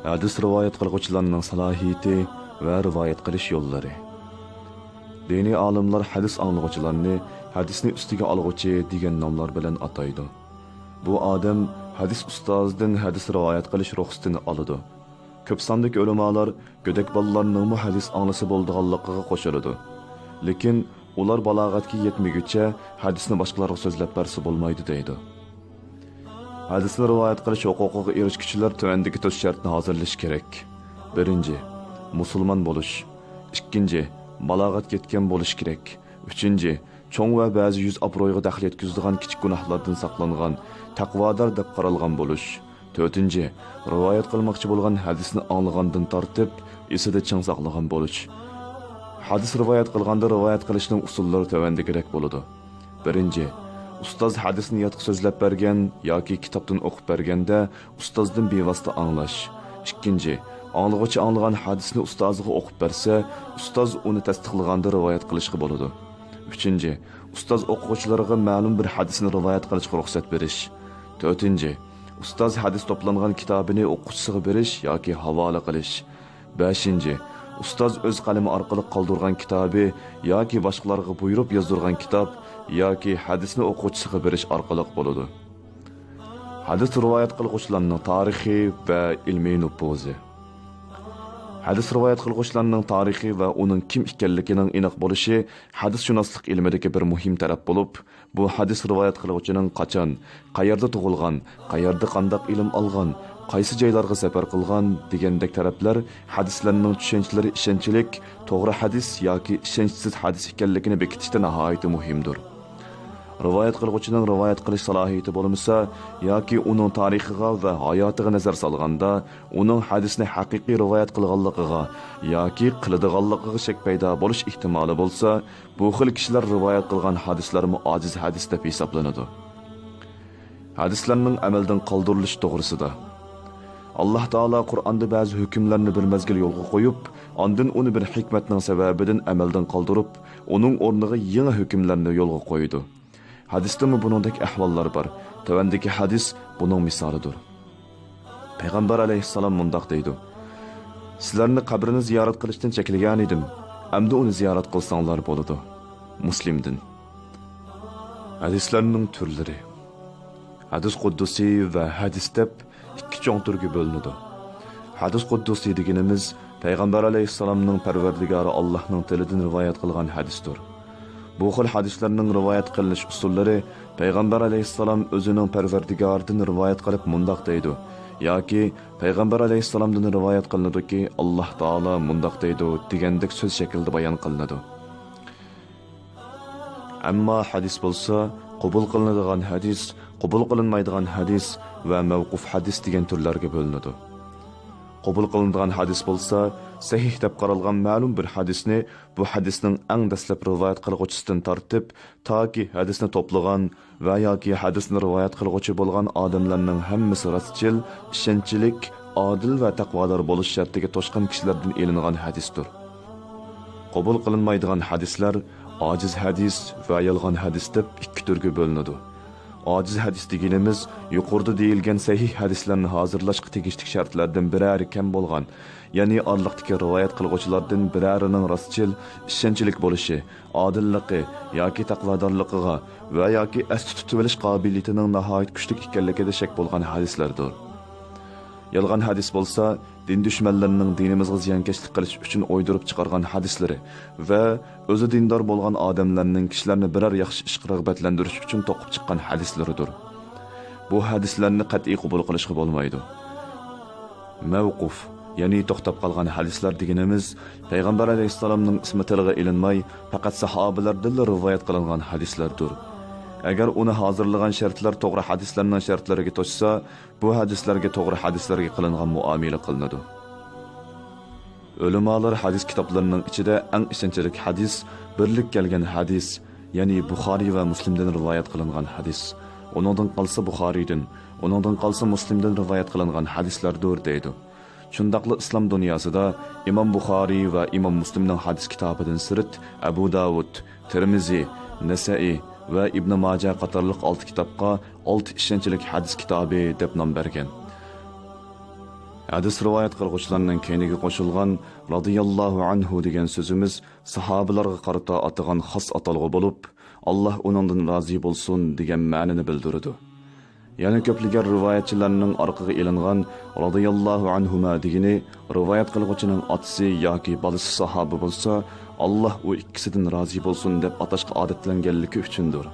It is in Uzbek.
hadis rivoyat qiluvchilarning salohiyati va rivoyat qilish yo'llari. Diniy olimlar hadis anglag'uvchilarni hadisni ustiga olg'uvchi degan nomlar bilan ataydi. Bu odam hadis ustozidan hadis rivoyat qilish ruxsatini oladi. Ko'p sonli ulamolar go'dak bolalarning hadis anglasi bo'lganligiga qo'shiladi. Lekin ular balog'atga yetmaguncha hadisni boshqalarga so'zlab bersa bo'lmaydi deydi. Hadisni rivoyat qilish huquqiga erishuvchilar tuvandagi 4 shartni hozirlash kerak. 1. Musulmon bo'lish. 2. Balog'at yetgan bo'lish kerak. 3. Cho'ng va ba'zi yuz obro'yga daxl yetkazadigan kichik gunohlardan saqlangan, taqvodor deb qaralgan bo'lish. 4. Rivoyat qilmoqchi bo'lgan hadisni anglagandan tortib, esida ching saqlagan bo'lish. Hadis rivoyat qilganda rivoyat qilishning usullari tuvandagidek bo'ladi. 1. Ustoz hadisni yotib so'zlab bergan yoki kitobdan o'qib berganda ustozdan bevosita anglash. 2. Anglag'uvchi anglagan hadisni ustoziga o'qib bersa, ustoz uni tasdiqlaganda rivoyat qilishga bo'ladi. 3. Ustoz o'quvchilariga ma'lum bir hadisni rivoyat qilishga ruxsat berish. 4. Ustoz hadis to'plangan kitobini o'quvchisiga berish yoki havola qilish. 5. Ustoz o'z qalami orqali qoldirgan kitobi yoki boshqalarga buyurib yozdirgan kitob yoki hadisni o'quvchisiga berish orqali bo'ladi. Hadis rivoyat qiluvchilarning tarixi va ilmiy nufuzi. Hadis rivoyat qiluvchilarning tarixi va uning kim ekanligining aniq bo'lishi hadisshunoslik ilmidagi bir muhim taraf bo'lib, bu hadis rivoyat qiluvchining qachon, qayerda tug'ilgan, qayerda qanday ilm olgan, qaysi joylarga safar qilgan degandek taraflar hadislarning tushunchalari ishonchlik, to'g'ri hadis yoki ishonchsiz hadis ekanligini bekitishda nihoyat muhimdir. Rivoyat qiluvchining rivoyat qilish salohiyati bo'lmasa yoki uning tarixiga va hayotiga nazar solganda, uning hadisni haqiqiy rivoyat qilganligiga yoki qiladiganligiga shak paydo bo'lish ehtimoli bo'lsa, bu xil kishilar rivoyat qilgan hadislar ojiz hadis deb hisoblanadi. Hadislarning amaldan qoldirilishi to'g'risida Allah Taala Qur'onda ba'zi hukmlarni bir mezgil yo'lga qo'yib, ondan uni bir hikmatning sababidan amaldan qoldirib, uning o'rniga yangi hukmlarni yo'lga qo'ydi. Hadisda buningdek ahvollar bor. Tavandagi hadis buning misolidir. Payg'ambar alayhissalom mundaq deydi: "Sizlarni qabrini ziyorat qilishdan cheklagan edim. Endi uni ziyorat qilsanglar bo'ladi." Muslimdan. Hadislarning turlari. Hadis quddusi va hadis deb ikki cho'ng turga bo'linadi. Hadis quddusi deganimiz Payg'ambar alayhissalomning Parvardigori Allohning tilidan rivoyat qilgan hadisdir. Bu xil hadislarning rivoyat qilinish usullari Payg'ambar alayhissalom o'zining Parvardigoridan rivoyat qilib mundaq deydi yoki Payg'ambar alayhissalomdan rivoyat qilinadiki, Alloh taolo mundaq deydi degandek so'z shaklida bayon qilinadi. Ammo hadis bo'lsa, qabul qilinadigan hadis, qabul qilinmaydigan hadis va mavquf hadis degan turlarga bo'linadi. Qabul qilinadigan hadis bo'lsa, sahih deb qaralgan ma'lum bir hadisni bu hadisning eng dastlab rivoyat qiluvchisidan tortib, toki hadisni to'plagan va yoki hadisni rivoyat qiluvchi bo'lgan odamlarning hammasi rostchil, ishonchlik, odil va taqvodor bo'lish shartiga to'shqan kishilardan elingan hadisdir. Qabul qilinmaydigan hadislar ojiz hadis va yolg'on hadis deb ikki turga bo'linadi. Ojiz hadis deganimiz yuqorida deyilgan sahih hadislarni hozirlashga tegishli shartlardan birari kam bo'lgan, ya'ni orliqdagi rivoyat qiluvchilardan birarining rostchil, ishonchlik bo'lishi, odilligi yoki taqvodorligiga va yoki asli tutib olish qobiliyatining nihoyat kuchli ekanligida shak bo'lgan hadislardir. Yolg'on hadis bo'lsa, din dushmanlarining dinimizga ziyonkashlik qilish uchun o'ydirib chiqargan hadislari va o'zi dindor bo'lgan odamlarning kishilarni biror yaxshi ishga rag'batlantirish uchun to'qib chiqqan hadislaridir. Bu hadislarni qat'iy qabul qilishga bo'lmaydi. Mavquf, ya'ni to'xtab qolgan hadislar deganimiz Payg'ambar alayhissalomning ismi tilga ilinmay, faqat sahobalardan rivoyat qilingan hadislardir. Agar uni hozirlagan shartlar to'g'ri hadislarning shartlariga to'shsa, bu hadislarga to'g'ri hadislarga qilingan muomala qilinadi. Ulamolar hadis kitoblarining ichida eng ishonchli hadis birlik kelgan hadis, ya'ni Buxoriy va Muslimdan rivoyat qilingan hadis. Uningdan qolsa Buxoriydan, uningdan qolsa Muslimdan rivoyat qilingan hadislardir deydi. Shundaqli islom dunyosida Imom Buxoriy va Imom Muslimning hadis kitobidan sirt Abu Davud, Tirmizi, Nasa'i va Ibn Majah qatorliq 6 kitobga 6 ishonchli hadis kitobi deb nom bergan. Hadis rivoyat qilguvchilarning keyiniga qo'shilgan radhiyallohu anhu degan so'zimiz sahobalarga qarata atagan xos atalg'i bo'lib, Alloh uningdan rozi bo'lsin degan ma'noni bildiradi. Yana ko'pligan rivoyatchilarning orqaga ilingan radhiyallohu anhuma degani rivoyat qilguvchining otasi yoki bolasi sahoba bo'lsa, Alloh u ikkisidan rozi bo'lsin deb atashga odatlanganligi uchundir.